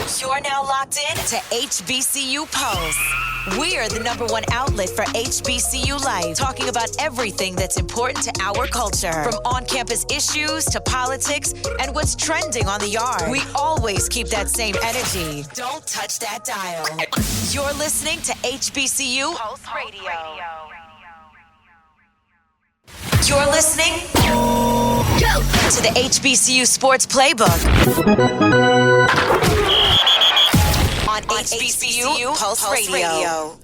You're now locked in to HBCU Pulse. We're the #1 outlet for HBCU life, talking about everything that's important to our culture, from on-campus issues to politics and what's trending on the yard. We always keep that same energy. Don't touch that dial. You're listening to HBCU Pulse Radio. You're listening to the HBCU Sports Playbook on HBCU Pulse Radio.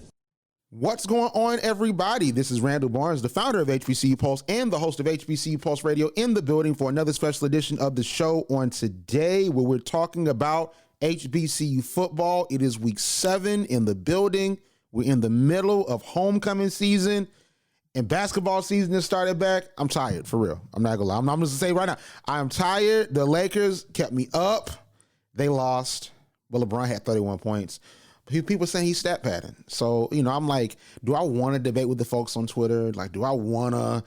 What's going on, everybody? This is Randall Barnes, the founder of HBCU Pulse and the host of HBCU Pulse Radio, in the building for another special edition of the show on today, where we're talking about HBCU football. It is week 7 in the building. We're in the middle of homecoming season, and basketball season has started back. I'm tired, for real. I'm not gonna lie. I'm just gonna say right now, I'm tired. The Lakers kept me up. They lost. Well, LeBron had 31 points. People saying he's stat padding. So, I'm like, do I want to debate with the folks on Twitter? Like, do I want to,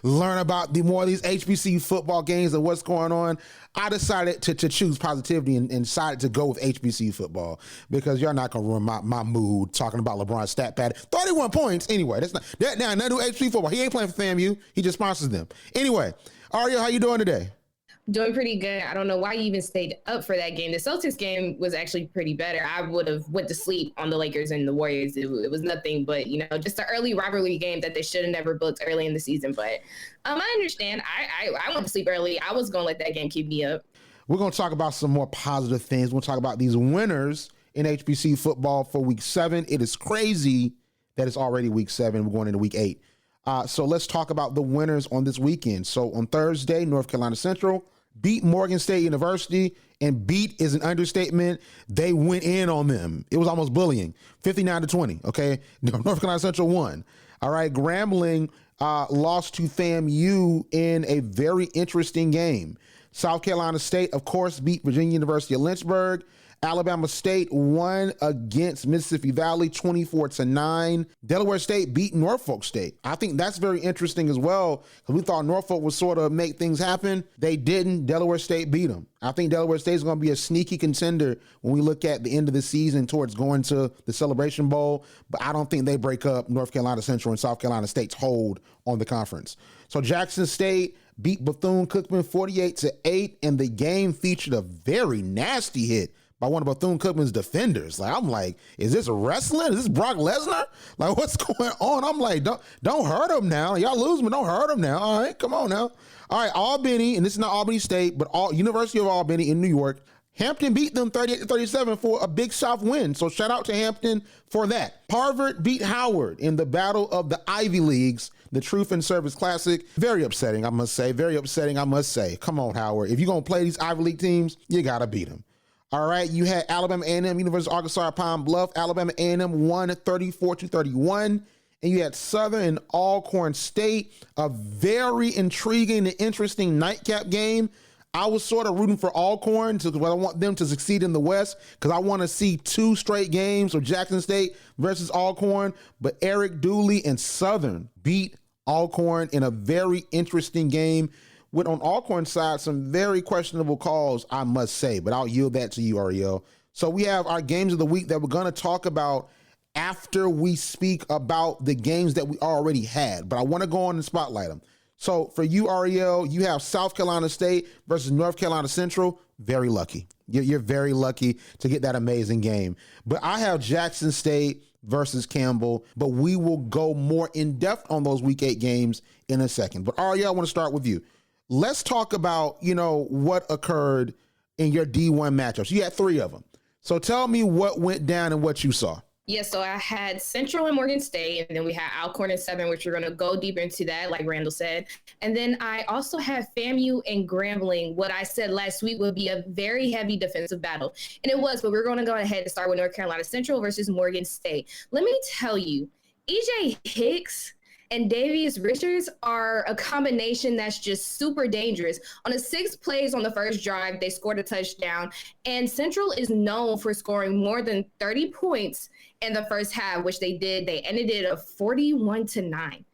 learn about more of these HBCU football games and what's going on? I decided to choose positivity and decided to go with HBCU football, because you're not going to ruin my mood talking about LeBron's stat pad. 31 points. Anyway, that's not that now. Not do HBCU football. He ain't playing for FAMU. He just sponsors them. Anyway, Arielle, how you doing today? Doing pretty good. I don't know why you even stayed up for that game. The Celtics game was actually pretty better. I would have went to sleep on the Lakers and the Warriors. It was nothing but, just an early rivalry game that they should have never booked early in the season. But I understand. I went to sleep early. I was going to let that game keep me up. We're going to talk about some more positive things. We'll talk about these winners in HBCU football for week 7. It is crazy that it's already week 7. We're going into week 8. So let's talk about the winners on this weekend. So on Thursday, North Carolina Central beat Morgan State University, and beat is an understatement. They went in on them. It was almost bullying, 59-20. Okay, North Carolina Central won. All right, Grambling lost to FAMU in a very interesting game. South Carolina State, of course, beat Virginia University of Lynchburg. Alabama State won against Mississippi Valley 24-9. Delaware State beat Norfolk State. I think that's very interesting as well, because we thought Norfolk would sort of make things happen. They didn't. Delaware State beat them. I think Delaware State is going to be a sneaky contender when we look at the end of the season towards going to the Celebration Bowl, but I don't think they break up North Carolina Central and South Carolina State's hold on the conference. So Jackson State beat Bethune-Cookman 48-8, and the game featured a very nasty hit by one of Bethune-Cookman's defenders. I'm like, is this wrestling? Is this Brock Lesnar? Like, what's going on? I'm like, don't hurt him now. Y'all lose, but don't hurt him now. All right, come on now. All right, Albany, and this is not Albany State, but University of Albany in New York. Hampton beat them 38-37 for a Big South win. So shout out to Hampton for that. Harvard beat Howard in the battle of the Ivy Leagues, the Truth and Service Classic. Very upsetting, I must say. Very upsetting, I must say. Come on, Howard. If you're going to play these Ivy League teams, you got to beat them. All right, you had Alabama A&M, University of Arkansas, Pine Bluff. Alabama A&M won 34-31. And you had Southern and Alcorn State, a very intriguing and interesting nightcap game. I was sort of rooting for Alcorn because I want them to succeed in the West, because I want to see 2 straight games of Jackson State versus Alcorn. But Eric Dooley and Southern beat Alcorn in a very interesting game, with on Alcorn's side some very questionable calls, I must say, but I'll yield that to you, Arielle. So we have our games of the week that we're going to talk about after we speak about the games that we already had, but I want to go on and spotlight them. So for you, Arielle, you have South Carolina State versus North Carolina Central. Very lucky. You're very lucky to get that amazing game. But I have Jackson State versus Campbell, but we will go more in depth on those week 8 games in a second. But Arielle, I want to start with you. Let's talk about, what occurred in your D1 matchups. You had 3 of them. So tell me what went down and what you saw. Yeah, so I had Central and Morgan State, and then we had Alcorn and Southern, which we're going to go deeper into that, like Randall said. And then I also have FAMU and Grambling, what I said last week would be a very heavy defensive battle. And it was, but we're going to go ahead and start with North Carolina Central versus Morgan State. Let me tell you, EJ Hicks and Davius Richards are a combination that's just super dangerous. On the 6 plays on the first drive, they scored a touchdown, and Central is known for scoring more than 30 points in the first half, which they did. They ended it at 41-9.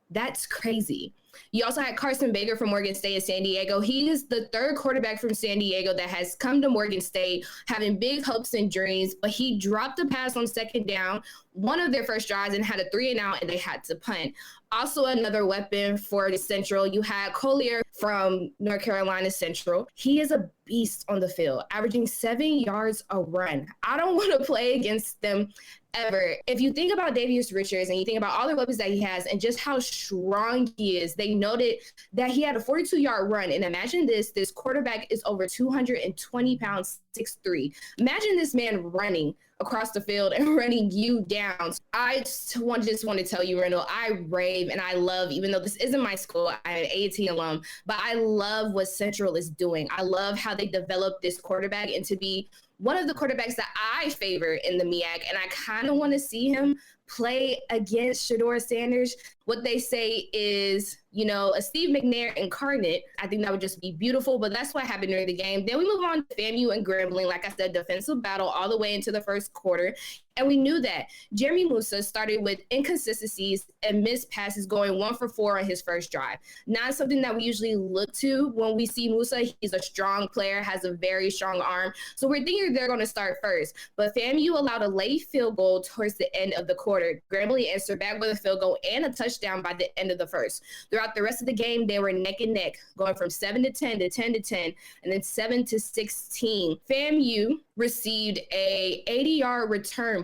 That's crazy. You also had Carson Baker from Morgan State and San Diego. He is the third quarterback from San Diego that has come to Morgan State having big hopes and dreams, but he dropped a pass on second down, one of their first drives, and had a 3-and-out, and they had to punt. Also another weapon for the Central, you had Collier from North Carolina Central. He is a beast on the field, averaging 7 yards a run. I don't want to play against them ever. If you think about Davius Richards and you think about all the weapons that he has and just how strong he is, they noted that he had a 42-yard run. And imagine this quarterback is over 220 pounds, 6'3". Imagine this man running across the field and running you down. I just want to tell you, Randall, I rave and I love, even though this isn't my school, I'm an A&T alum, but I love what Central is doing. I love how they developed this quarterback and to be one of the quarterbacks that I favor in the MEAC, and I kind of want to see him play against Shedeur Sanders. What they say is, a Steve McNair incarnate. I think that would just be beautiful, but that's what happened during the game. Then we move on to FAMU and Grambling. Like I said, defensive battle all the way into the first quarter. And we knew that Jeremy Musa started with inconsistencies and missed passes, going 1 for 4 on his first drive. Not something that we usually look to when we see Musa. He's a strong player, has a very strong arm. So we're thinking they're going to start first. But FAMU allowed a late field goal towards the end of the quarter. Grambling answered back with a field goal and a touchdown by the end of the first. Throughout the rest of the game, they were neck and neck, going from 7-10 to 10-10, and then 7-16. FAMU received a 80-yard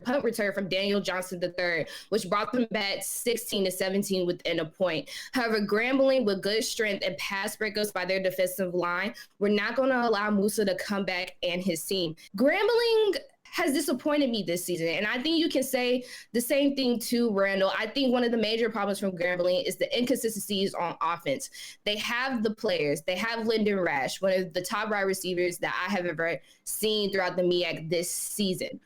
punt return from Daniel Johnson III, which brought them back 16-17 within a point. However, Grambling, with good strength and pass breakups by their defensive line, were not going to allow Musa to come back and his team. Grambling has disappointed me this season. And I think you can say the same thing to Randall. I think one of the major problems from Grambling is the inconsistencies on offense. They have the players. They have Lyndon Rash, one of the top wide receivers that I have ever seen throughout the MEAC this season.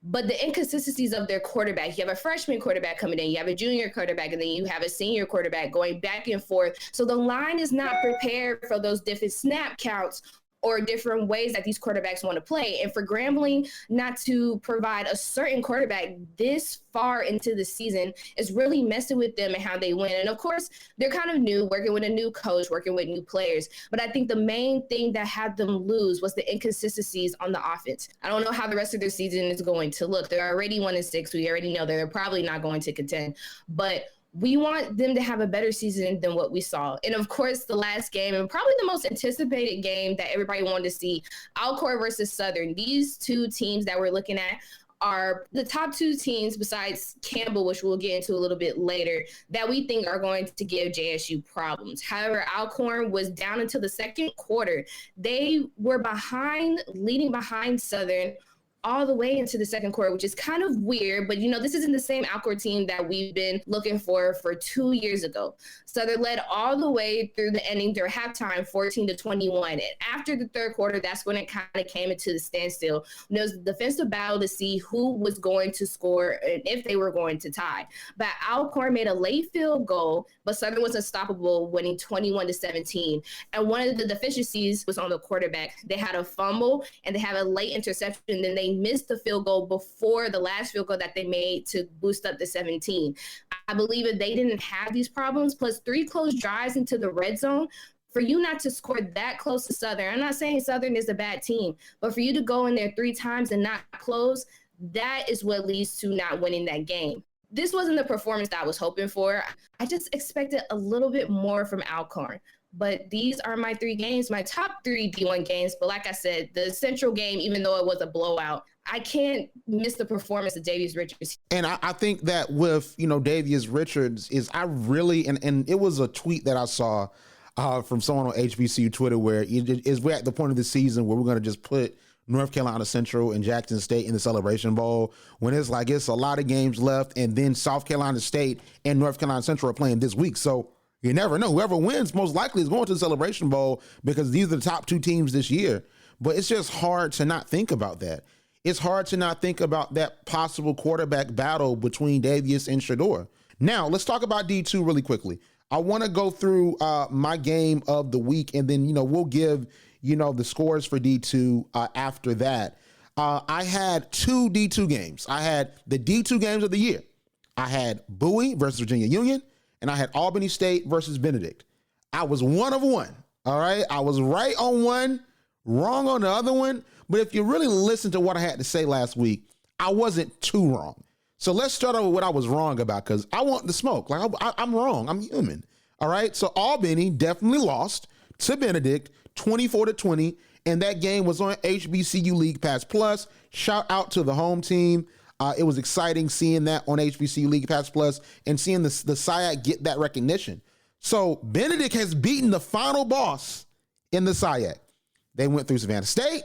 But the inconsistencies of their quarterback, you have a freshman quarterback coming in, you have a junior quarterback, and then you have a senior quarterback going back and forth. So the line is not prepared for those different snap counts or different ways that these quarterbacks want to play. And for Grambling not to provide a certain quarterback this far into the season is really messing with them and how they win. And of course, they're kind of new, working with a new coach, working with new players. But I think the main thing that had them lose was the inconsistencies on the offense. I don't know how the rest of their season is going to look. They're already 1-6. We already know they're probably not going to contend. But we want them to have a better season than what we saw. And of course, the last game, and probably the most anticipated game that everybody wanted to see, Alcorn versus Southern. These two teams that we're looking at are the top two teams besides Campbell, which we'll get into a little bit later, that we think are going to give JSU problems. However, Alcorn was down until the second quarter. They were leading behind Southern all the way into the second quarter, which is kind of weird, but this isn't the same Alcorn team that we've been looking for 2 years ago. Southern led all the way through the ending, their halftime, 14-21. And after the third quarter, that's when it kind of came into the standstill. There was a defensive battle to see who was going to score and if they were going to tie. But Alcorn made a late field goal, but Southern was unstoppable, winning 21-17. And one of the deficiencies was on the quarterback. They had a fumble and they had a late interception, then they missed the field goal before the last field goal that they made to boost up to 17. I believe if they didn't have these problems, plus 3 close drives into the red zone, for you not to score that close to Southern, I'm not saying Southern is a bad team, but for you to go in there 3 times and not close, that is what leads to not winning that game. This wasn't the performance that I was hoping for. I just expected a little bit more from Alcorn. But these are my 3 games, my top 3 D1 games. But like I said, the Central game, even though it was a blowout, I can't miss the performance of Davius Richards. And I think that with, Davius Richards is and it was a tweet that I saw from someone on HBCU Twitter where we're at the point of the season where we're going to just put North Carolina Central and Jackson State in the Celebration Bowl when it's a lot of games left, and then South Carolina State and North Carolina Central are playing this week. So you never know. Whoever wins most likely is going to the Celebration Bowl because these are the top 2 teams this year. But it's just hard to not think about that. It's hard to not think about that possible quarterback battle between Davius and Shedeur. Now, let's talk about D2 really quickly. I want to go through my game of the week, and then, we'll give, the scores for D2 after that. I had 2 D2 games. I had the D2 games of the year. I had Bowie versus Virginia Union, and I had Albany State versus Benedict. I was 1 of 1. All right. I was right on one, wrong on the other one. But if you really listen to what I had to say last week, I wasn't too wrong. So let's start out with what I was wrong about, because I want the smoke. Like I'm wrong. I'm human. All right. So Albany definitely lost to Benedict 24-20. And that game was on HBCU League Pass Plus. Shout out to the home team. It was exciting seeing that on HBCU League Pass Plus and seeing the SIAC get that recognition. So Benedict has beaten the final boss in the SIAC. They went through Savannah State.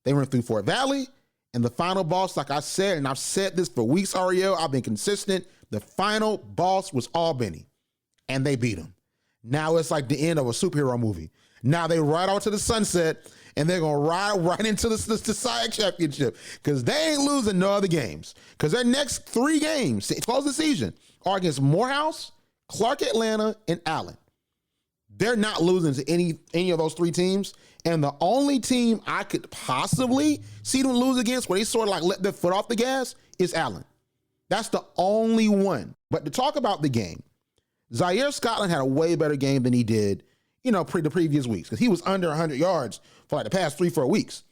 They went through Fort Valley. And the final boss, like I said, and I've said this for weeks, Arielle, I've been consistent. The final boss was Albany, and they beat him. Now it's like the end of a superhero movie. Now they ride out to the sunset, and they're going to ride right into the SIAC championship, because they ain't losing no other games. Because their next 3 games to close the season are against Morehouse, Clark Atlanta, and Allen. They're not losing to any of those 3 teams. And the only team I could possibly see them lose against, where they sort of like let their foot off the gas, is Allen. That's the only one. But to talk about the game, Zaire Scotland had a way better game than he did, the previous weeks, because he was under 100 yards for like the past 3-4 weeks.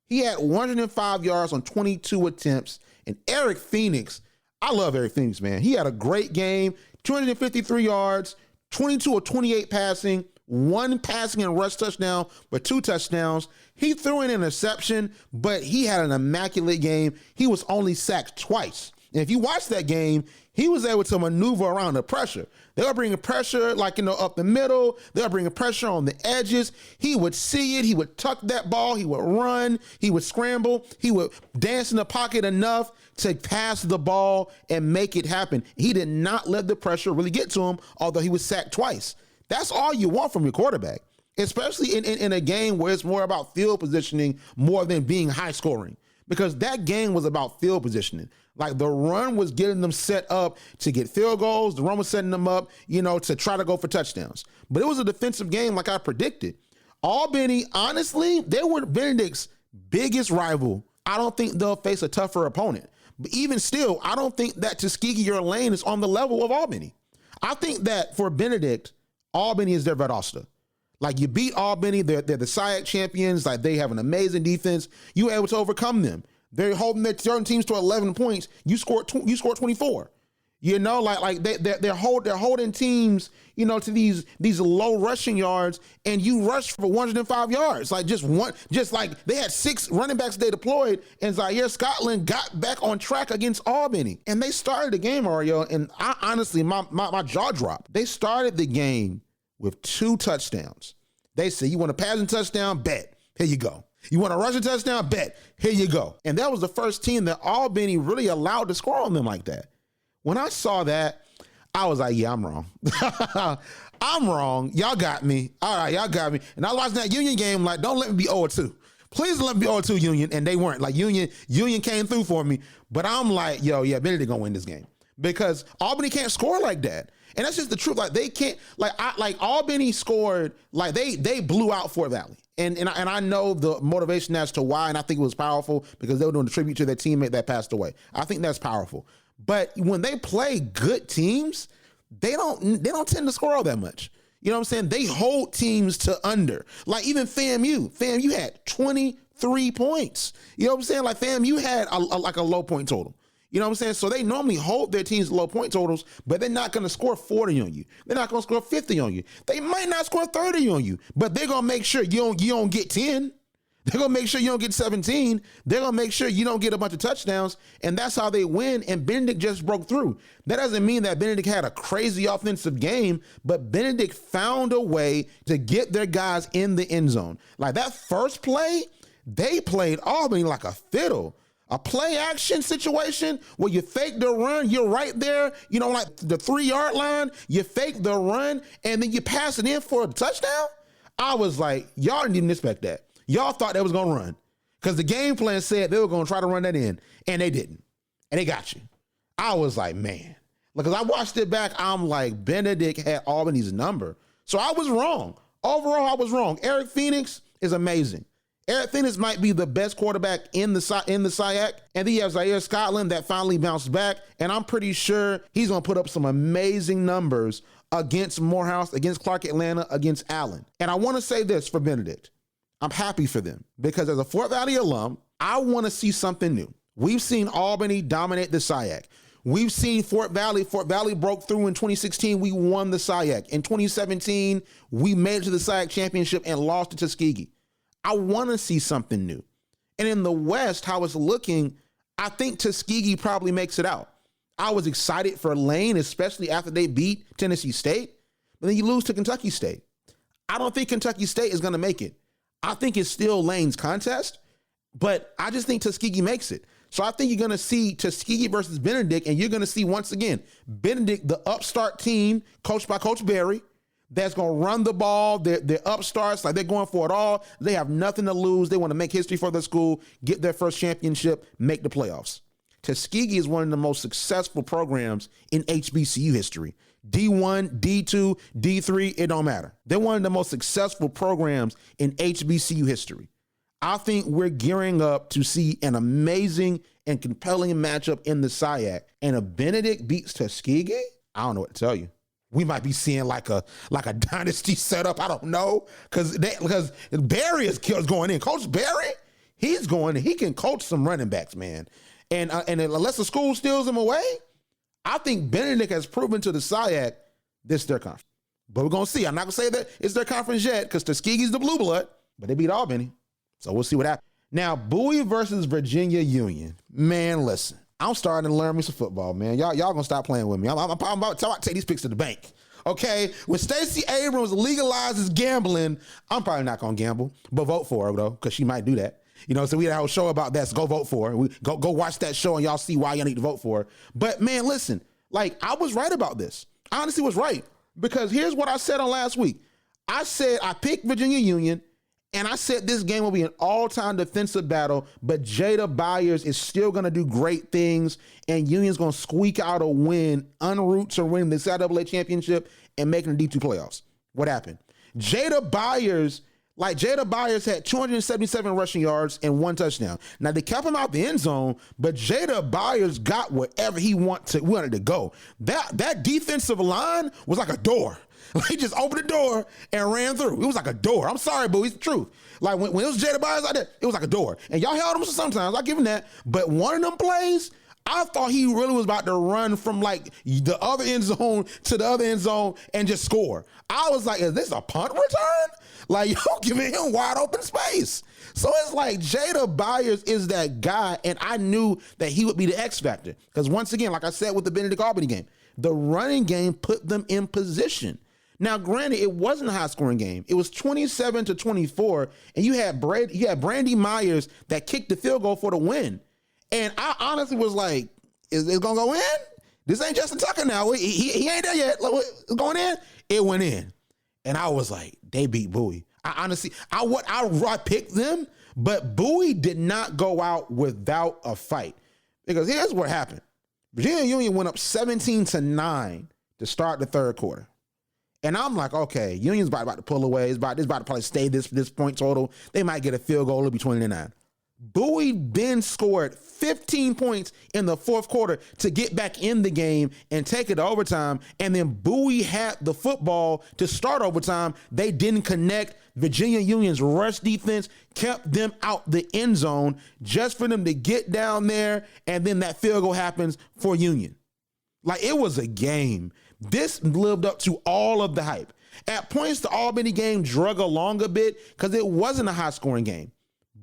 He had 105 yards on 22 attempts. And Eric Phoenix, I love Eric Phoenix, man. He had a great game, 253 yards, 22 or 28 passing, 1 passing and rush touchdown, but 2 touchdowns. He threw an interception, but he had an immaculate game. He was only sacked twice. And if you watch that game, he was able to maneuver around the pressure. They were bringing pressure up the middle. They were bringing pressure on the edges. He would see it. He would tuck that ball. He would run. He would scramble. He would dance in the pocket enough to pass the ball and make it happen. He did not let the pressure really get to him, although he was sacked twice. That's all you want from your quarterback, especially in a game where it's more about field positioning more than being high scoring, because that game was about field positioning. Like, the run was getting them set up to get field goals. The run was setting them up, to try to go for touchdowns. But it was a defensive game like I predicted. Albany, honestly, they were Benedict's biggest rival. I don't think they'll face a tougher opponent. But even still, I don't think that Tuskegee or Lane is on the level of Albany. I think that for Benedict, Albany is their Valdosta. Like, you beat Albany, they're the SIAC champions. Like, they have an amazing defense. You were able to overcome them. They're holding their certain teams to 11 points. You scored 24. They're holding teams, to these low rushing yards, and you rushed for 105 yards. Like they had 6 running backs they deployed, and Zaire Scotland got back on track against Albany. And they started the game, Arielle, and I honestly, my jaw dropped. They started the game with 2 touchdowns. They said, you want a passing touchdown? Bet. Here you go. You want a rushing touchdown? Bet. Here you go. And that was the first team that Albany really allowed to score on them like that. When I saw that, I was like, yeah, I'm wrong. I'm wrong. Y'all got me. All right, y'all got me. And I watched that Union game like, don't let me be 0-2. Please let me be 0-2, Union. And they weren't. Like, Union came through for me. But I'm like, Benedict gonna win this game, because Albany can't score like that. And that's just the truth. Like, they can't, Albany scored, like they blew out Fort Valley. And I know the motivation as to why, and I think it was powerful because they were doing a tribute to their teammate that passed away. I think that's powerful. But when they play good teams, they don't tend to score all that much. You know what I'm saying? They hold teams to under. Like, even FAMU had 23 points. You know what I'm saying? Like, FAMU had a low point total. You know what I'm saying? So they normally hold their teams low point totals, but they're not going to score 40 on you. They're not going to score 50 on you. They might not score 30 on you, but they're going to make sure you don't get 10. They're going to make sure you don't get 17. They're going to make sure you don't get a bunch of touchdowns, and that's how they win, and Benedict just broke through. That doesn't mean that Benedict had a crazy offensive game, but Benedict found a way to get their guys in the end zone. Like, that first play, they played Albany like a fiddle. A play action situation where you fake the run, you're right there, like the 3-yard line, you fake the run, and then you pass it in for a touchdown. I was like, y'all didn't even expect that. Y'all thought they was going to run, because the game plan said they were going to try to run that in, and they didn't. And they got you. I was like, man. Because I watched it back, I'm like, Benedict had Albany's number. So I was wrong. Overall, I was wrong. Eric Phoenix is amazing. Eric Phoenix might be the best quarterback in the SIAC. And then you have Zaire Scotland that finally bounced back. And I'm pretty sure he's going to put up some amazing numbers against Morehouse, against Clark Atlanta, against Allen. And I want to say this for Benedict. I'm happy for them because as a Fort Valley alum, I want to see something new. We've seen Albany dominate the SIAC. We've seen Fort Valley broke through in 2016. We won the SIAC. In 2017, we made it to the SIAC championship and lost to Tuskegee. I want to see something new. And in the West, how it's looking, I think Tuskegee probably makes it out. I was excited for Lane, especially after they beat Tennessee State, but then you lose to Kentucky State. I don't think Kentucky State is going to make it. I think it's still Lane's contest, but I just think Tuskegee makes it. So I think you're going to see Tuskegee versus Benedict, and you're going to see, once again, Benedict, the upstart team, coached by Coach Berry, that's going to run the ball. They're upstarts, like they're going for it all. They have nothing to lose. They want to make history for their school, get their first championship, make the playoffs. Tuskegee is one of the most successful programs in HBCU history. D1, D2, D3, it don't matter. They're one of the most successful programs in HBCU history. I think we're gearing up to see an amazing and compelling matchup in the SIAC. And if Benedict beats Tuskegee, I don't know what to tell you. We might be seeing like a dynasty setup. I don't know, because Barry is going in. Coach Barry, he's going in. He can coach some running backs, man. And unless the school steals him away, I think Benedict has proven to the SIAC this is their conference. But we're going to see. I'm not going to say that it's their conference yet because Tuskegee's the blue blood, but they beat Albany. So we'll see what happens. Now, Bowie versus Virginia Union. Man, listen. I'm starting to learn me some football, man. Y'all gonna stop playing with me. I'm about to take these picks to the bank. Okay? When Stacey Abrams legalizes gambling, I'm probably not gonna gamble, but vote for her though, because she might do that. You know, so we had a whole show about that. So go vote for her. We go watch that show and y'all see why y'all need to vote for her. But man, listen, like I was right about this. I honestly was right, because here's what I said on last week. I said I picked Virginia Union. And I said this game will be an all-time defensive battle, but Jada Byers is still going to do great things, and Union's going to squeak out a win, en route to winning the CIAA championship and making the D2 playoffs. What happened? Jada Byers had 277 rushing yards and 1 touchdown. Now, they kept him out the end zone, but Jada Byers got wherever he wanted to go. That defensive line was like a door. He just opened the door and ran through. It was like a door. I'm sorry, boo. It's the truth. Like when it was Jada Byers out there, it was like a door. And y'all held him sometimes. I'll give him that. But one of them plays, I thought he really was about to run from like the other end zone to the other end zone and just score. I was like, is this a punt return? Like, yo, giving him wide open space. So it's like Jada Byers is that guy, and I knew that he would be the X factor. Because once again, like I said with the Benedict Albany game, the running game put them in position. Now, granted, it wasn't a high-scoring game. It was 27-24, and you had Brandy Myers that kicked the field goal for the win. And I honestly was like, is it going to go in? This ain't Justin Tucker now. He ain't there yet. Like, it's going in? It went in. And I was like, they beat Bowie. I picked them, but Bowie did not go out without a fight. Because here's what happened. Virginia Union went up 17-9 to start the third quarter. And I'm like, okay, Union's about to pull away. It's about to probably stay this point total. They might get a field goal. It'll be 29. Bowie then scored 15 points in the fourth quarter to get back in the game and take it to overtime. And then Bowie had the football to start overtime. They didn't connect. Virginia Union's rush defense kept them out the end zone just for them to get down there. And then that field goal happens for Union. Like, it was a game. This lived up to all of the hype. At points, the Albany game drug along a bit because it wasn't a high-scoring game.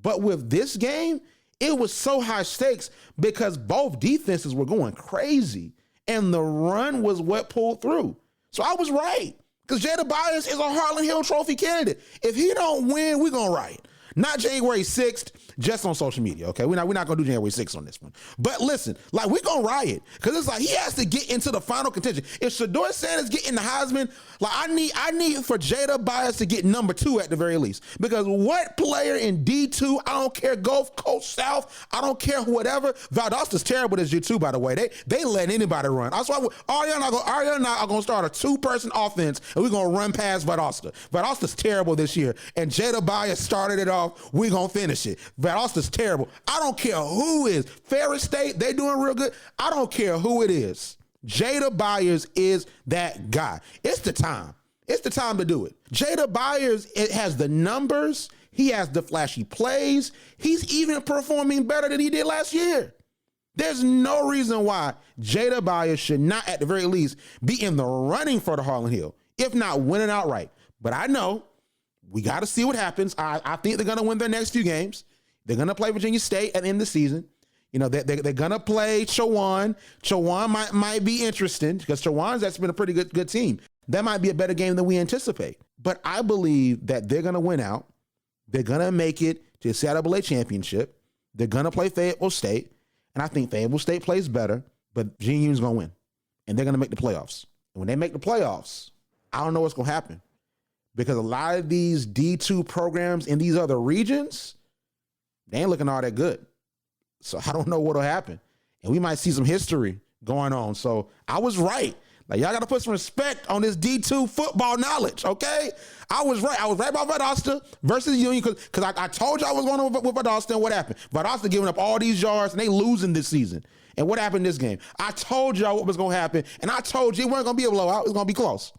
But with this game, it was so high stakes because both defenses were going crazy, and the run was what pulled through. So I was right, because Jada Byers is a Harlan Hill Trophy candidate. If he don't win, we're going to riot. Not January 6th, just on social media, okay? We're not going to do January 6th on this one. But listen, like, we're going to riot, because it's like he has to get into the final contention. If Shedeur Sanders getting the Heisman, like, I need for Jada Byers to get number 2 at the very least. Because what player in D2, I don't care, Gulf Coast South, I don't care, whatever. Valdosta's terrible this year too, by the way. They let anybody run. That's why Arielle and I are going to start a 2-person offense, and we're going to run past Valdosta. Valdosta's terrible this year, and Jada Byers started it off. We're going to finish it. Valdosta's terrible. I don't care who is. Ferris State, they doing real good. I don't care who it is. Jada Byers is that guy. It's the time. It's the time to do it. Jada Byers, it has the numbers. He has the flashy plays. He's even performing better than he did last year. There's no reason why Jada Byers should not, at the very least, be in the running for the Harlan Hill, if not winning outright. But I know we got to see what happens. I think they're going to win their next few games. They're going to play Virginia State at the end of the season. You know, they're going to play Chowan. Chowan might be interesting because Chowan's actually been a pretty good team. That might be a better game than we anticipate. But I believe that they're going to win out. They're going to make it to the CIAA championship. They're going to play Fayetteville State. And I think Fayetteville State plays better, but Virginia Union's going to win. And they're going to make the playoffs. And when they make the playoffs, I don't know what's going to happen. Because a lot of these D2 programs in these other regions, they ain't looking all that good. So I don't know what'll happen. And we might see some history going on. So I was right. Like, y'all got to put some respect on this D2 football knowledge, okay? I was right. I was right about Valdosta versus Union because I told you I was going on with Valdosta, and what happened? Valdosta giving up all these yards, and they losing this season. And what happened in this game? I told y'all what was going to happen, and I told you it wasn't going to be a blowout. It was going to be close.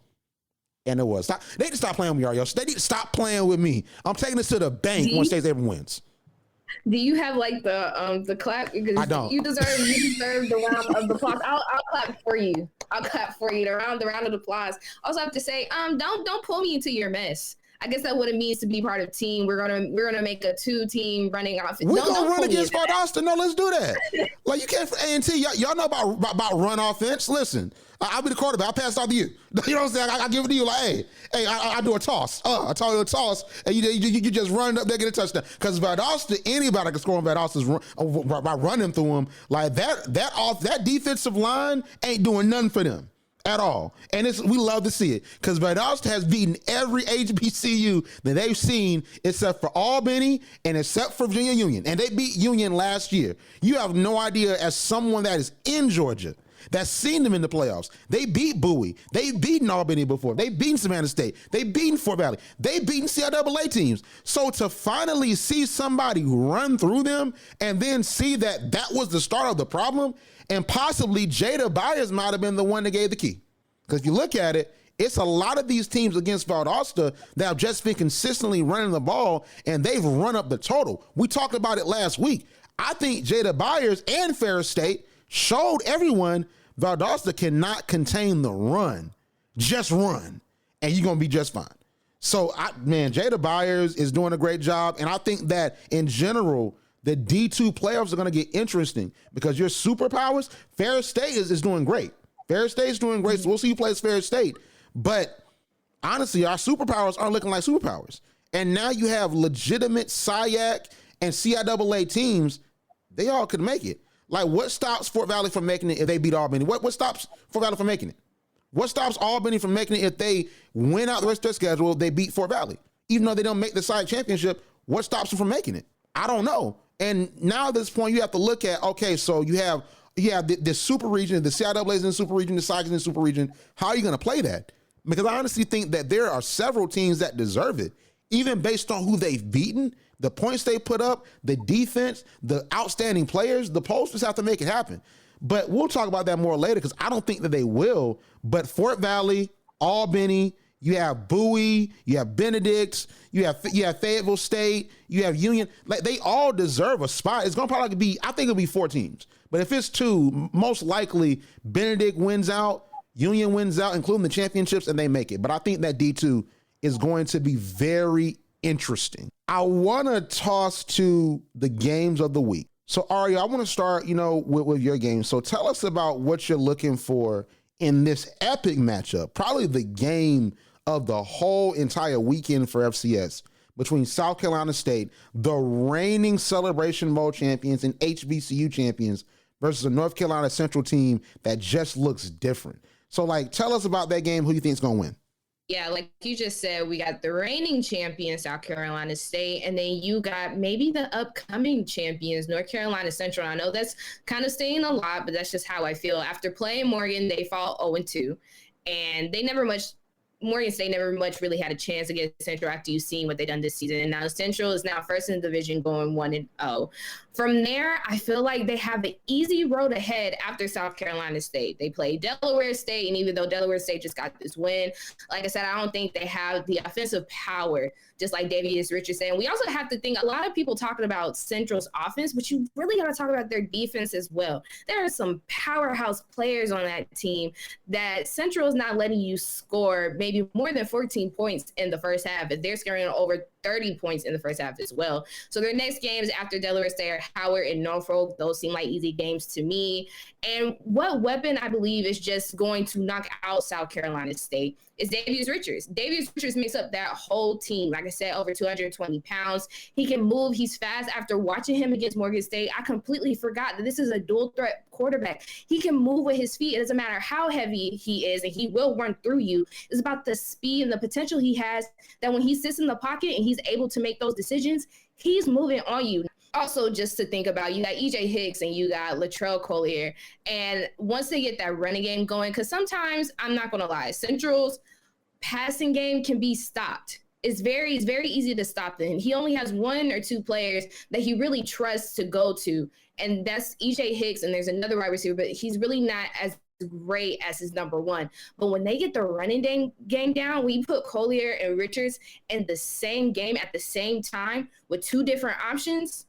And it was. They need to stop playing with me, y'all. They need to stop playing with me. I'm taking this to the bank once State Haven wins. Do you have like the clap? Because I don't. You deserve the round of applause. I'll clap for you. I'll clap for you. The round of applause. Also have to say, don't pull me into your mess. I guess that's what it means to be part of team. We're gonna make a 2-team running offense. We're gonna run against Valdosta. No, let's do that. Like, you can't for A&T. Y'all know about run offense. Listen, I'll be the quarterback. I'll pass it off to you. You know what I'm saying? I give it to you like, hey, I do a toss. I tell you a toss, and you just run up there, get a touchdown. Because Valdosta, anybody can score on Valdosta's by running through them. Like that defensive line ain't doing nothing for them at all. And we love to see it because Valdosta has beaten every HBCU that they've seen except for Albany and except for Virginia Union. And they beat Union last year. You have no idea, as someone that is in Georgia, that's seen them in the playoffs. They beat Bowie. They've beaten Albany before. They've beaten Savannah State. They've beaten Fort Valley. They've beaten CIAA teams. So to finally see somebody run through them and then see that was the start of the problem, and possibly Jada Byers might have been the one that gave the key. Because if you look at it, it's a lot of these teams against Valdosta that have just been consistently running the ball, and they've run up the total. We talked about it last week. I think Jada Byers and Ferris State showed everyone Valdosta cannot contain the run. Just run, and you're going to be just fine. So, Jada Byers is doing a great job, and I think that, in general, the D2 playoffs are going to get interesting because your superpowers, Ferris State is doing great. Ferris State's doing great, so we'll see who plays Ferris State. But, honestly, our superpowers aren't looking like superpowers. And now you have legitimate SIAC and CIAA teams. They all could make it. Like, what stops Fort Valley from making it if they beat Albany? What stops Fort Valley from making it? What stops Albany from making it if they win out the rest of their schedule, they beat Fort Valley? Even though they don't make the SIAC championship, what stops them from making it? I don't know. And now at this point, you have to look at, okay, so you have this super region, the CIAA is in the super region, the SIAC is in the super region. How are you going to play that? Because I honestly think that there are several teams that deserve it, even based on who they've beaten, the points they put up, the defense, the outstanding players. The Posters have to make it happen. But we'll talk about that more later because I don't think that they will. But Fort Valley, Albany, you have Bowie, you have Benedict, you have Fayetteville State, you have Union. Like, they all deserve a spot. It's going to probably be, I think it'll be 4 teams. But if it's 2, most likely Benedict wins out, Union wins out, including the championships, and they make it. But I think that D2 is going to be very interesting. I want to toss to the games of the week. So, Ari, I want to start, with your game. So tell us about what you're looking for in this epic matchup, probably the game of the whole entire weekend for FCS, between South Carolina State, the reigning Celebration Bowl champions and HBCU champions, versus a North Carolina Central team that just looks different. So, tell us about that game. Who you think is going to win? Yeah, like you just said, we got the reigning champion, South Carolina State, and then you got maybe the upcoming champions, North Carolina Central. I know that's kind of saying a lot, but that's just how I feel. After playing Morgan, they fall 0-2, and they never Morgan State never much really had a chance against Central after you've seen what they've done this season. And now Central is now first in the division going 1-0. From there, I feel like they have an easy road ahead after South Carolina State. They play Delaware State, and even though Delaware State just got this win, like I said, I don't think they have the offensive power, just like Davius Richardson. We also have to think, a lot of people talking about Central's offense, but you really got to talk about their defense as well. There are some powerhouse players on that team that Central is not letting you score maybe more than 14 points in the first half, but they're scoring over 30 points in the first half as well. So their next games after Delaware State are Howard and Norfolk. Those seem like easy games to me. And what weapon I believe is just going to knock out South Carolina State is Davius Richards. Davius Richards makes up that whole team. Like I said, over 220 pounds. He can move. He's fast. After watching him against Morgan State, I completely forgot that this is a dual threat quarterback. He can move with his feet. It doesn't matter how heavy he is, and he will run through you. It's about the speed and the potential he has, that when he sits in the pocket and he's able to make those decisions, he's moving on you. Also, just to think about, you got E.J. Hicks and you got Latrell Collier. And once they get that running game going, because sometimes, I'm not going to lie, Central's passing game can be stopped. It's very easy to stop them. He only has one or two players that he really trusts to go to, and that's E.J. Hicks, and there's another wide receiver, but he's really not as great as his number one. But when they get the running game down, we put Collier and Richards in the same game at the same time with two different options,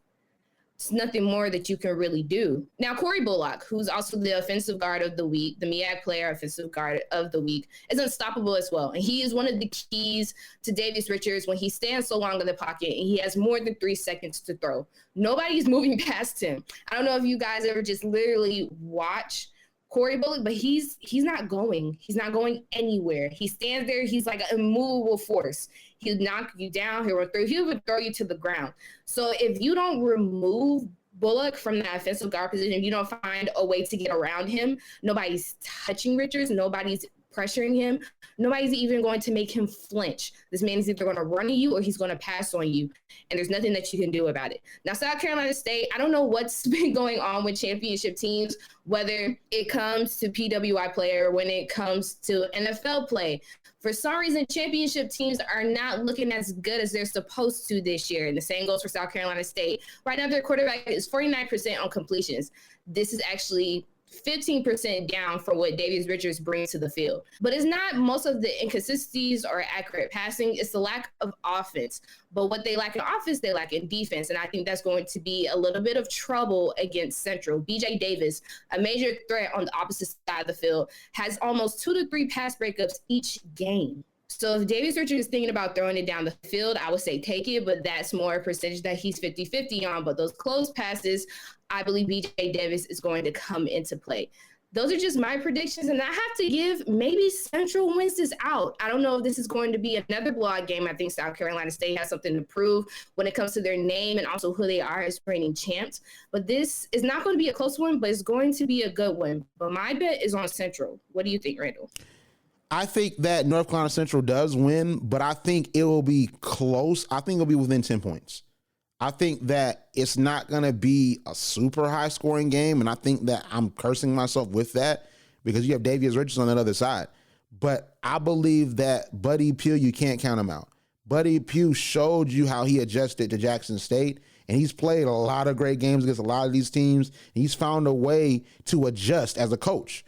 it's nothing more that you can really do. Now, Corey Bullock, who's also the offensive guard of the week, the MEAC player offensive guard of the week, is unstoppable as well. And he is one of the keys to Davius Richards when he stands so long in the pocket and he has more than 3 seconds to throw. Nobody's moving past him. I don't know if you guys ever just literally watch Corey Bullock, but he's not going. He's not going anywhere. He stands there. He's like an immovable force. He'll knock you down. He'll run through. He'll even throw you to the ground. So if you don't remove Bullock from that offensive guard position, if you don't find a way to get around him, nobody's touching Richards. Nobody's pressuring him. Nobody's even going to make him flinch. This man is either going to run on you or he's going to pass on you, and there's nothing that you can do about it. Now, South Carolina State, I don't know what's been going on with championship teams, whether it comes to PWI play or when it comes to NFL play. For some reason, championship teams are not looking as good as they're supposed to this year, and the same goes for South Carolina State. Right now, their quarterback is 49% on completions. This is actually 15% down for what Davius Richards brings to the field. But it's not most of the inconsistencies or accurate passing. It's the lack of offense. But what they lack in offense, they lack in defense. And I think that's going to be a little bit of trouble against Central. BJ Davis, a major threat on the opposite side of the field, has almost 2 to 3 pass breakups each game. So if Davius Richards is thinking about throwing it down the field, I would say take it, but that's more a percentage that he's 50-50 on. But those close passes, I believe BJ Davis is going to come into play. Those are just my predictions, and I have to give maybe Central wins this out. I don't know if this is going to be another blowout game. I think South Carolina State has something to prove when it comes to their name and also who they are as reigning champs. But this is not going to be a close one, but it's going to be a good one. But my bet is on Central. What do you think, Randall? I think that North Carolina Central does win, but I think it will be close. I think it'll be within 10 points. I think that it's not going to be a super high scoring game. And I think that I'm cursing myself with that because you have Davius Richards on that other side. But I believe that Buddy Pugh, you can't count him out. Buddy Pugh showed you how he adjusted to Jackson State, and he's played a lot of great games against a lot of these teams. He's found a way to adjust as a coach.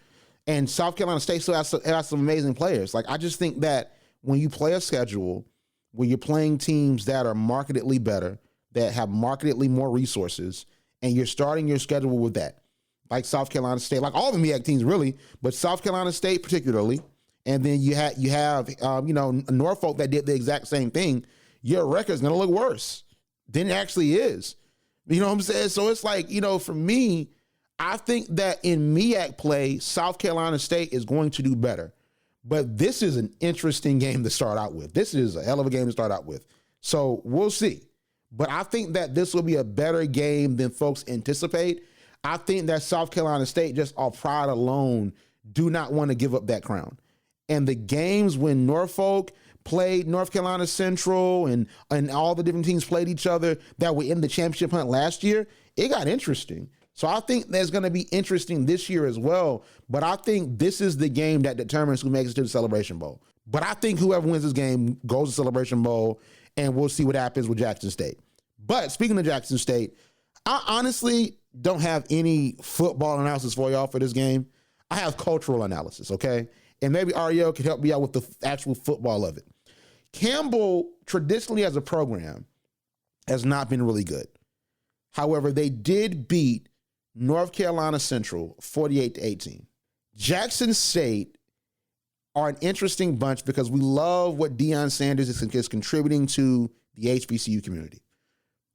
And South Carolina State still has some amazing players. Like, I just think that when you play a schedule where you're playing teams that are markedly better, that have markedly more resources, and you're starting your schedule with that, like South Carolina State, like all the MEAC teams really, but South Carolina State particularly, and then you have Norfolk that did the exact same thing, your record's going to look worse than it actually is. You know what I'm saying? So it's like, for me, I think that in MEAC play, South Carolina State is going to do better. But this is an interesting game to start out with. This is a hell of a game to start out with. So we'll see. But I think that this will be a better game than folks anticipate. I think that South Carolina State, just off pride alone, do not want to give up that crown. And the games when Norfolk played North Carolina Central and all the different teams played each other that were in the championship hunt last year, it got interesting. So I think that's going to be interesting this year as well. But I think this is the game that determines who makes it to the Celebration Bowl. But I think whoever wins this game goes to Celebration Bowl, and we'll see what happens with Jackson State. But speaking of Jackson State, I honestly don't have any football analysis for y'all for this game. I have cultural analysis, okay? And maybe Arielle could help me out with the actual football of it. Campbell, traditionally as a program, has not been really good. However, they did beat North Carolina Central 48-18. Jackson State are an interesting bunch because we love what Deion Sanders is contributing to the HBCU community.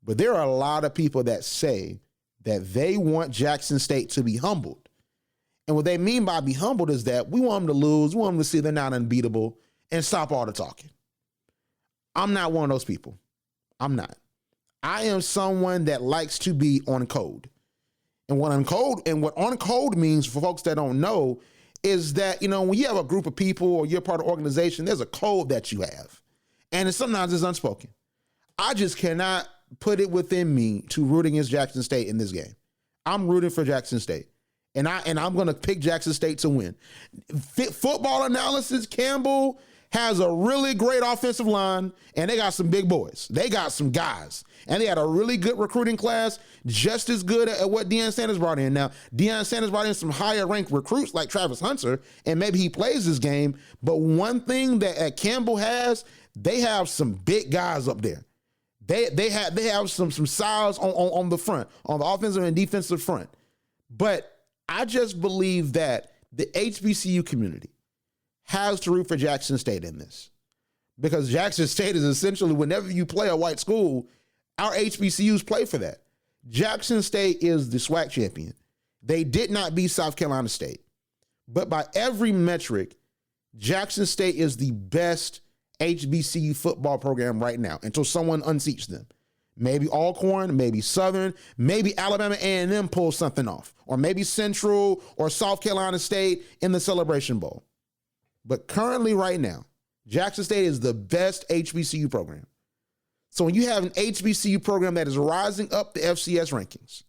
But there are a lot of people that say that they want Jackson State to be humbled. And what they mean by be humbled is that we want them to lose, we want them to see they're not unbeatable, and stop all the talking. I'm not one of those people. I'm not. I am someone that likes to be on code. And what on code means for folks that don't know is that, when you have a group of people or you're part of an organization, there's a code that you have. And sometimes it's unspoken. I just cannot put it within me to root against Jackson State in this game. I'm rooting for Jackson State. And I'm going to pick Jackson State to win. Football analysis, Campbell has a really great offensive line, and they got some big boys. They got some guys. And they had a really good recruiting class, just as good at what Deion Sanders brought in. Now, Deion Sanders brought in some higher-ranked recruits like Travis Hunter, and maybe he plays this game. But one thing that Campbell has, they have some big guys up there. They have some size on the front, on the offensive and defensive front. But I just believe that the HBCU community has to root for Jackson State in this, because Jackson State is essentially, whenever you play a white school, our HBCUs play for that. Jackson State is the SWAC champion. They did not beat South Carolina State, but by every metric, Jackson State is the best HBCU football program right now until someone unseats them. Maybe Alcorn, maybe Southern, maybe Alabama A&M pulls something off, or maybe Central or South Carolina State in the Celebration Bowl. But currently right now, Jackson State is the best HBCU program. So when you have an HBCU program that is rising up the FCS rankings,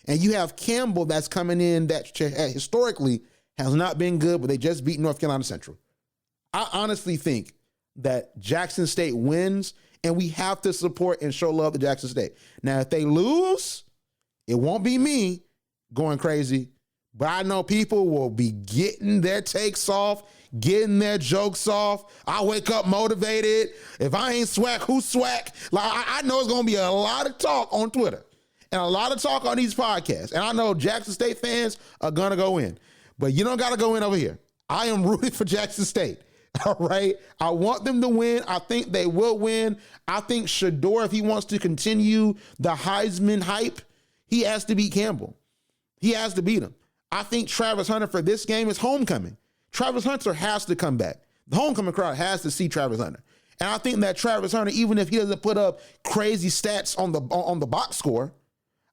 and you have Campbell that's coming in that historically has not been good, but they just beat North Carolina Central, I honestly think that Jackson State wins, and we have to support and show love to Jackson State. Now, if they lose, it won't be me going crazy, but I know people will be getting their takes off, getting their jokes off. I wake up motivated. If I ain't SWAC, who's SWAC? Like, I know it's going to be a lot of talk on Twitter and a lot of talk on these podcasts. And I know Jackson State fans are going to go in, but you don't got to go in over here. I am rooting for Jackson State. All right. I want them to win. I think they will win. I think Shedeur, if he wants to continue the Heisman hype, he has to beat Campbell. He has to beat him. I think Travis Hunter for this game is homecoming. Travis Hunter has to come back. The homecoming crowd has to see Travis Hunter. And I think that Travis Hunter, even if he doesn't put up crazy stats on the box score,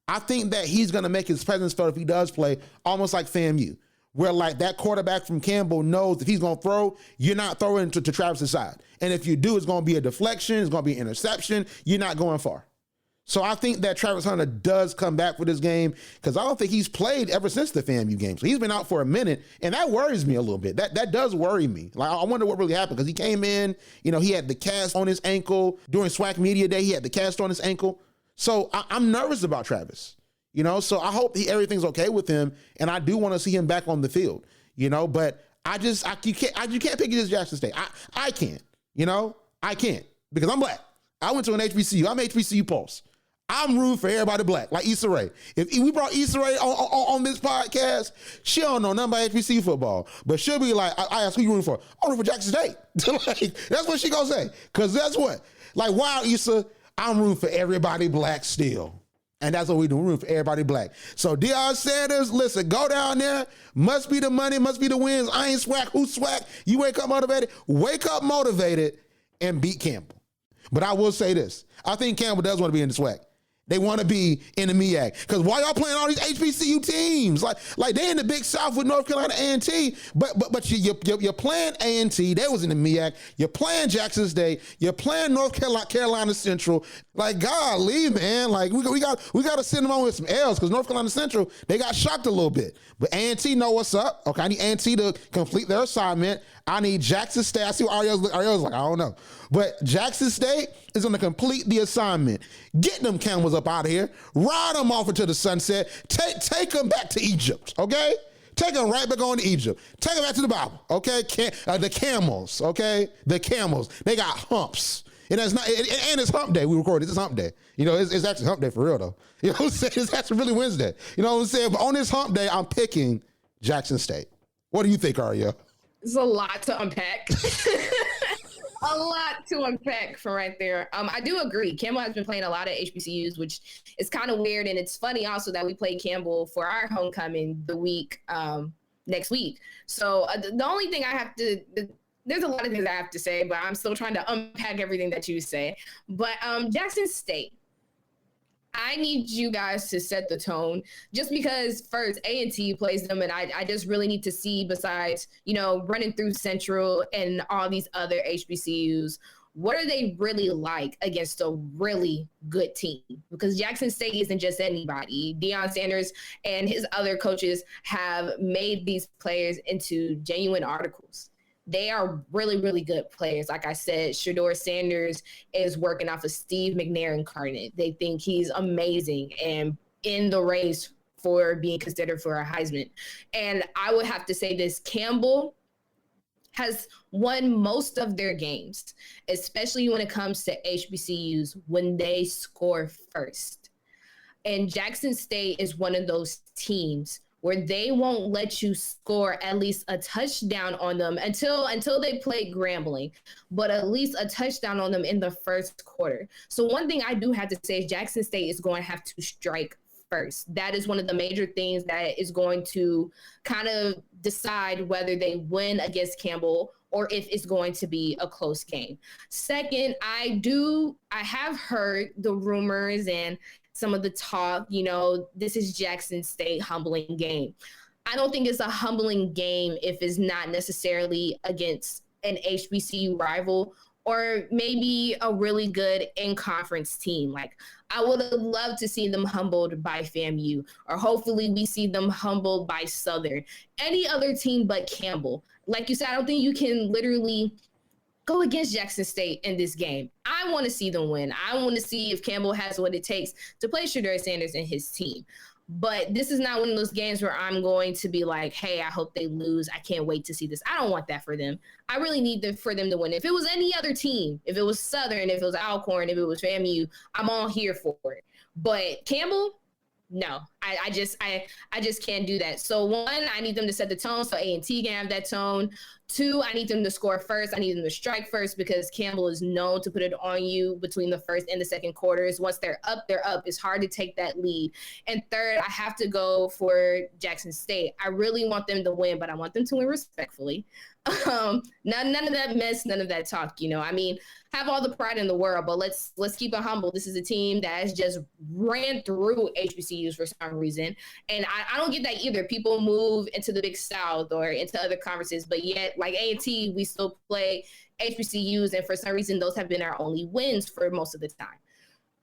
I think that he's going to make his presence felt if he does play, almost like FAMU, where like that quarterback from Campbell knows if he's going to throw, you're not throwing to Travis's side. And if you do, it's going to be a deflection. It's going to be an interception. You're not going far. So I think that Travis Hunter does come back for this game, because I don't think he's played ever since the FAMU game. So he's been out for a minute, and that worries me a little bit. That does worry me. Like, I wonder what really happened, because he came in, he had the cast on his ankle. During SWAC Media Day, he had the cast on his ankle. So I'm nervous about Travis, so I hope everything's okay with him, and I do want to see him back on the field, but you can't pick against Jackson State. I can't, I can't, because I'm black. I went to an HBCU. I'm HBCU Pulse. I'm rooting for everybody black, like Issa Rae. If we brought Issa Rae on this podcast, she don't know nothing about HBCU football, but she'll be like, I ask who you rooting for? I'm rooting for Jackson State. Like, that's what she gonna say. Because that's what, like, wow, Issa, I'm rooting for everybody black still. And that's what we do. We're rooting for everybody black. So Deion Sanders, listen, go down there. Must be the money, must be the wins. I ain't SWAC. Who's SWAC? You wake up motivated and beat Campbell. But I will say this. I think Campbell does want to be in the SWAC. They want to be in the MEAC. Because why y'all playing all these HBCU teams? Like they in the Big South with North Carolina A&T, but you're playing A&T. They was in the MEAC. You're playing Jackson State. You're playing North Carolina Central. Like, golly, man. Like, we got to send them on with some L's because North Carolina Central, they got shocked a little bit. But A&T know what's up. Okay, I need A&T to complete their assignment. I need Jackson State. I see what Arielle's like, I don't know. But Jackson State is going to complete the assignment. Get them Camels up out of here. Ride them off into the sunset. Take them back to Egypt, okay? Take them right back on to Egypt. Take them back to the Bible, okay? The camels, okay? The camels. They got humps. And it's hump day. We recorded. It's hump day. You know, it's actually hump day for real, though. You know what I'm saying? It's actually really Wednesday. You know what I'm saying? But on this hump day, I'm picking Jackson State. What do you think, Arielle? It's a lot to unpack. A lot to unpack from right there. I do agree. Campbell has been playing a lot of HBCUs, which is kind of weird. And it's funny also that we play Campbell for our homecoming next week. So the only thing there's a lot of things I have to say, but I'm still trying to unpack everything that you say. But Jackson State, I need you guys to set the tone just because first A&T plays them and I just really need to see besides, running through Central and all these other HBCUs, what are they really like against a really good team? Because Jackson State isn't just anybody. Deion Sanders and his other coaches have made these players into genuine articles. They are really, really good players. Like I said, Shedeur Sanders is working off of Steve McNair incarnate. They think he's amazing and in the race for being considered for a Heisman. And I would have to say this, Campbell has won most of their games, especially when it comes to HBCUs, when they score first. And Jackson State is one of those teams where they won't let you score at least a touchdown on them until they play Grambling, but at least a touchdown on them in the first quarter. So one thing I do have to say is Jackson State is going to have to strike first. That is one of the major things that is going to kind of decide whether they win against Campbell or if it's going to be a close game. Second, I have heard the rumors and some of the talk, this is Jackson State humbling game. I don't think it's a humbling game if it's not necessarily against an HBCU rival or maybe a really good in-conference team. Like, I would have loved to see them humbled by FAMU, or hopefully we see them humbled by Southern. Any other team but Campbell. Like you said, I don't think you can literally go against Jackson State in this game. I want to see them win. I want to see if Campbell has what it takes to play Shedeur Sanders and his team. But this is not one of those games where I'm going to be like, hey, I hope they lose. I can't wait to see this. I don't want that for them. I really need for them to win. If it was any other team, if it was Southern, if it was Alcorn, if it was FAMU, I'm all here for it. But Campbell, no, I just can't do that. So one, I need them to set the tone so A&T can have that tone. Two, I need them to score first. I need them to strike first because Campbell is known to put it on you between the first and the second quarters. Once they're up, they're up. It's hard to take that lead. And third, I have to go for Jackson State. I really want them to win, but I want them to win respectfully. None of that mess, none of that talk, have all the pride in the world, but let's keep it humble. This is a team that has just ran through HBCUs for some reason. And I don't get that either. People move into the Big South or into other conferences, but yet like A&T, we still play HBCUs. And for some reason, those have been our only wins for most of the time.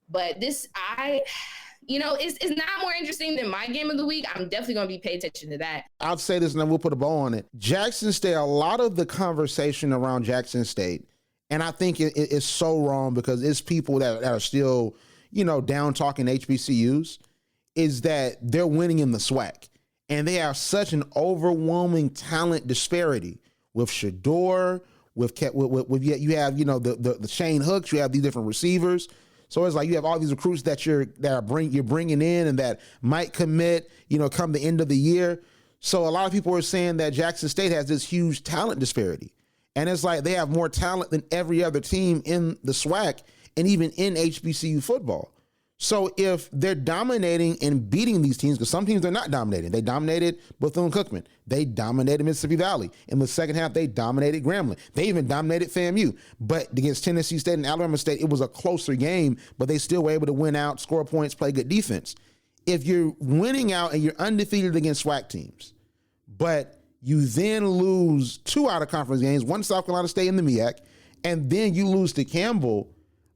But this, it's not more interesting than my game of the week. I'm definitely going to be paying attention to that. I'll say this and then we'll put a bow on it. Jackson State, a lot of the conversation around Jackson State, and I think it is so wrong because it's people that are still, down talking HBCUs, is that they're winning in the SWAC. And they have such an overwhelming talent disparity with Shedeur, with you have, the Shane Hooks, you have these different receivers. So it's like you have all these recruits that you're bringing in and that might commit, come the end of the year. So a lot of people are saying that Jackson State has this huge talent disparity. And it's like they have more talent than every other team in the SWAC and even in HBCU football. So if they're dominating and beating these teams, because some teams they're not dominating. They dominated Bethune-Cookman. They dominated Mississippi Valley. In the second half, they dominated Grambling. They even dominated FAMU. But against Tennessee State and Alabama State, it was a closer game, but they still were able to win out, score points, play good defense. If you're winning out and you're undefeated against SWAC teams, but you then lose 2 out-of-conference games, one to South Carolina State in the MEAC, and then you lose to Campbell,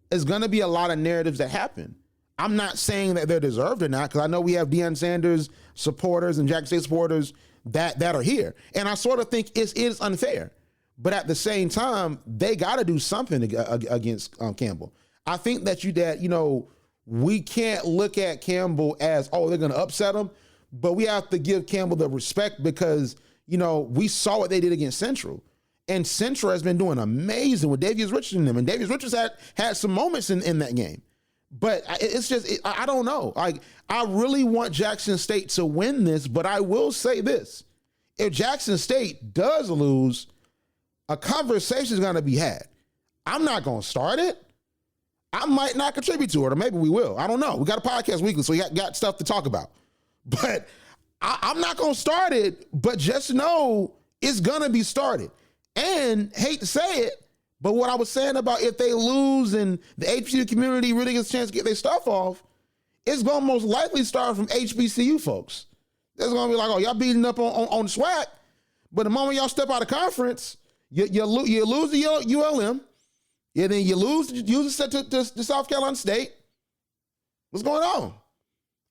there's going to be a lot of narratives that happen. I'm not saying that they're deserved or not, because I know we have Deion Sanders supporters and Jackson State supporters that are here. And I sort of think it is unfair. But at the same time, they got to do something against Campbell. I think that we can't look at Campbell as, they're going to upset them. But we have to give Campbell the respect because, we saw what they did against Central. And Central has been doing amazing with Davius Richards in them. And Davius Richards had some moments in that game. But it's just, I don't know. Like, I really want Jackson State to win this, but I will say this. If Jackson State does lose, a conversation is going to be had. I'm not going to start it. I might not contribute to it, or maybe we will. I don't know. We got a podcast weekly, so we got stuff to talk about. But I'm not going to start it, but just know it's going to be started. And hate to say it, but what I was saying about if they lose and the HBCU community really gets a chance to get their stuff off, it's going to most likely start from HBCU folks. It's going to be like, y'all beating up on the SWAC, but the moment y'all step out of conference, you lose the ULM, and then you lose to South Carolina State. What's going on?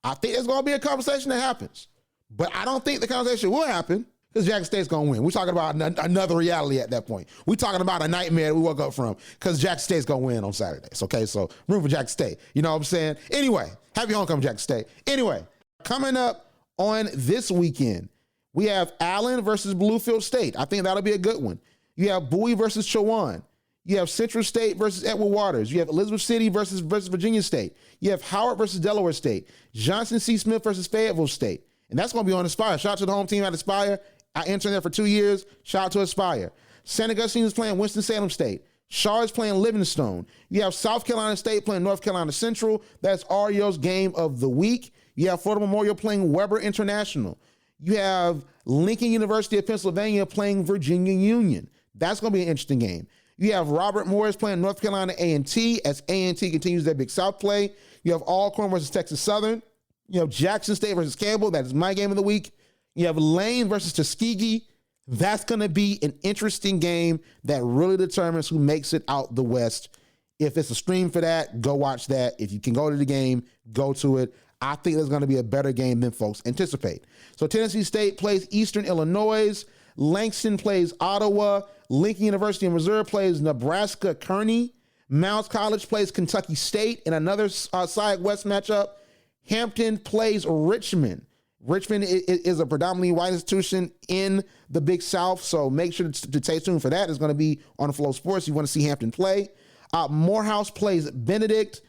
I think there's going to be a conversation that happens, but I don't think the conversation will happen because Jackson State's going to win. We're talking about another reality at that point. We're talking about a nightmare we woke up from because Jackson State's going to win on Saturdays. Okay, so room for Jackson State. You know what I'm saying? Anyway, happy homecoming, Jackson State. Anyway, coming up on this weekend, we have Allen versus Bluefield State. I think that'll be a good one. You have Bowie versus Chowan. You have Central State versus Edward Waters. You have Elizabeth City versus Virginia State. You have Howard versus Delaware State. Johnson C. Smith versus Fayetteville State. And that's going to be on Aspire. Shout out to the home team at Aspire. I interned there for 2 years. Shout out to Aspire. St. Augustine is playing Winston-Salem State. Shaw is playing Livingstone. You have South Carolina State playing North Carolina Central. That's Ario's game of the week. You have Florida Memorial playing Weber International. You have Lincoln University of Pennsylvania playing Virginia Union. That's going to be an interesting game. You have Robert Morris playing North Carolina A&T as A&T continues their Big South play. You have Alcorn versus Texas Southern. You have Jackson State versus Campbell. That is my game of the week. You have Lane versus Tuskegee. That's going to be an interesting game that really determines who makes it out the West. If it's a stream for that, go watch that. If you can go to the game, go to it. I think there's going to be a better game than folks anticipate. So Tennessee State plays Eastern Illinois. Langston plays Ottawa. Lincoln University in Missouri plays Nebraska Kearney. Mounds College plays Kentucky State in another SIAC West matchup. Hampton plays Richmond. Richmond is a predominantly white institution in the Big South, so make sure to stay tuned for that. It's going to be on Flow Sports. You want to see Hampton play. Morehouse plays Benedict.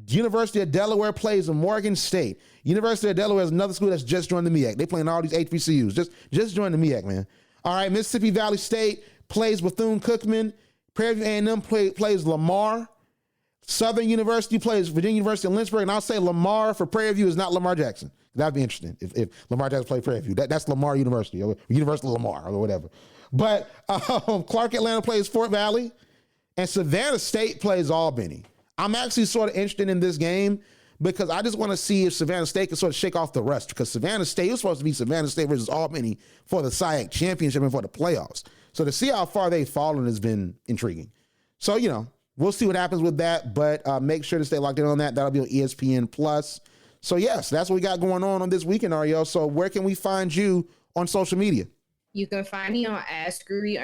University of Delaware plays Morgan State. University of Delaware is another school that's just joined the MEAC. They playing all these HBCUs. Just joined the MEAC, man. All right, Mississippi Valley State plays Bethune-Cookman. Prairie View A&M plays Lamar. Southern University plays Virginia University of Lynchburg. And I'll say Lamar for Prairie View is not Lamar Jackson. That'd be interesting if Lamar Jackson played Prairie View. That's Lamar University or University of Lamar or whatever. But Clark Atlanta plays Fort Valley. And Savannah State plays Albany. I'm actually sort of interested in this game because I just want to see if Savannah State can sort of shake off the rust, because Savannah State was supposed to be Savannah State versus Albany for the SIAC championship and for the playoffs. So to see how far they've fallen has been intriguing. So, we'll see what happens with that, but make sure to stay locked in on that. That'll be on ESPN Plus. So yes, that's what we got going on this weekend, Arielle. So where can we find you on social media? You can find me on @Screwy__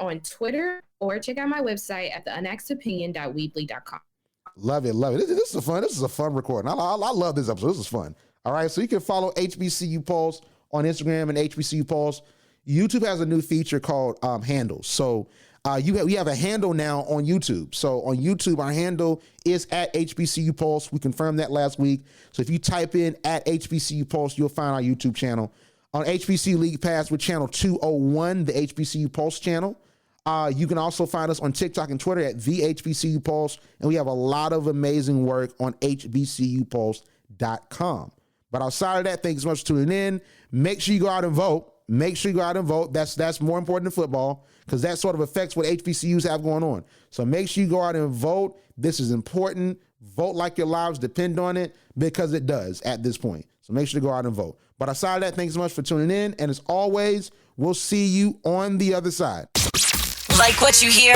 on Twitter, or check out my website at theunaxedopinion.weebly.com. Love it. This is a fun recording. I love this episode. This is fun. All right. So you can follow HBCU Pulse on Instagram and HBCU Pulse. YouTube has a new feature called handles. So we have a handle now on YouTube. So on YouTube, our handle is @HBCU Pulse. We confirmed that last week. So if you type in @HBCU Pulse, you'll find our YouTube channel. On HBCU League Pass with channel 201, the HBCU Pulse channel. You can also find us on TikTok and Twitter at the HBCU Pulse, and we have a lot of amazing work on hbcupulse.com. But outside of that, thanks so much for tuning in. Make sure you go out and vote. That's more important than football, because that sort of affects what HBCUs have going on. So make sure you go out and vote. This is important. Vote like your lives depend on it, because it does at this point. So make sure to go out and vote. But aside of that, thanks so much for tuning in. And as always, we'll see you on the other side. Like what you hear?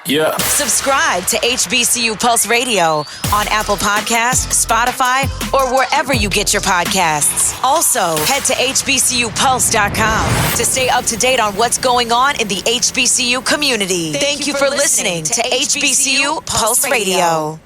Yeah. Subscribe to HBCU Pulse Radio on Apple Podcasts, Spotify, or wherever you get your podcasts. Also, head to hbcupulse.com to stay up to date on what's going on in the HBCU community. Thank you for listening to HBCU Pulse Radio.